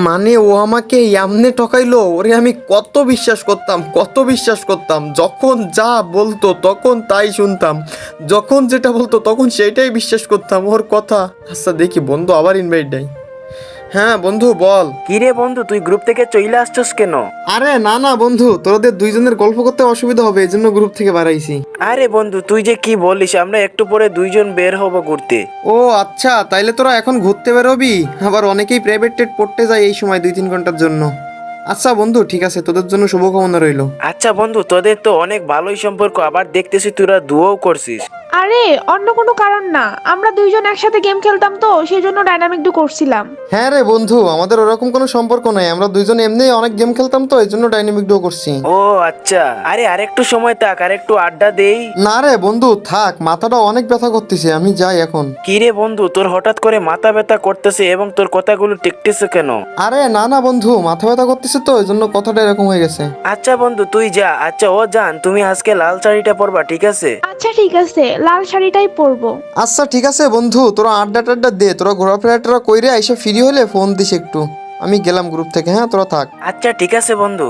মানে ও আমাকে এমনে ঠকাইলো, ওরে আমি কত বিশ্বাস করতাম, যখন যা বলতো তখন তাই শুনতাম, যখন যেটা বলতো তখন সেইটাই বিশ্বাস করতাম ওর কথা। আচ্ছা দেখি বন্ধু আবার ইনভাইট দেয়। হ্যাঁ বন্ধু বল। কিরে বন্ধু, তুই গ্রুপ থেকে চলে আসছস কেন? আরে না না বন্ধু, তোদের দুইজনের গল্প করতে অসুবিধা হবে এই জন্য গ্রুপ থেকে বাড়াইছি। আরে বন্ধু, তুই যে কি বলিস, আমরা একটু পরে দুইজন বের হব ঘুরতে। ও আচ্ছা, তাইলে তোরা এখন ঘুরতে বেরোবি? আবার অনেকেই প্রাইভেট টেট পড়তে যায় এই সময় 2-3 ঘন্টার জন্য। আচ্ছা বন্ধু ঠিক আছে, তোদের জন্য শুভকামনা রইলো। আচ্ছা বন্ধু, তোদের তো অনেক ভালোই সম্পর্ক, আবার দেখতেছি তোরা দুও করছিস। আরে অন্য কোনো কারণ না, আমরা দুইজন একসাথে গেম খেলতাম তো সেই জন্য ডাইনামিক ডু করছিলাম। হ্যাঁ রে বন্ধু, আমাদের ওরকম কোনো সম্পর্ক নাই, আমরা দুইজন এমনি অনেক গেম খেলতাম তো এই জন্য ডাইনামিক ডুও করছি। ও আচ্ছা, আরে আরেকটু সময় থাক, আরেকটু আড্ডা দেই। না রে বন্ধু থাক, মাথাটা অনেক ব্যথা করতেছে, আমি যাই এখন। কিরে বন্ধু, তোর হঠাৎ করে মাথা ব্যথা করতেছে এবং তোর কথাগুলো টিকতেছে কেন? আরে না না বন্ধু, মাথা ব্যথা করতেছে তো এই জন্য কথাটা এরকম হয়ে গেছে। আচ্ছা বন্ধু তুই যা, আচ্ছা ও জান, তুমি আজকে লাল শাড়িটা পরবা, ঠিক আছে? আচ্ছা ঠিক আছে, লাল শাড়িটাই পরবো। আচ্ছা ঠিক আছে বন্ধু, তোরা আড্ডা টাড্ডা দে, তোরা ঘোরাফেরাটা কইরে এসে ফ্রি হলে ফোন দিস একটু। আমি গেলাম গ্রুপ থেকে, হ্যাঁ তোরা থাক। আচ্ছা ঠিক আছে বন্ধু।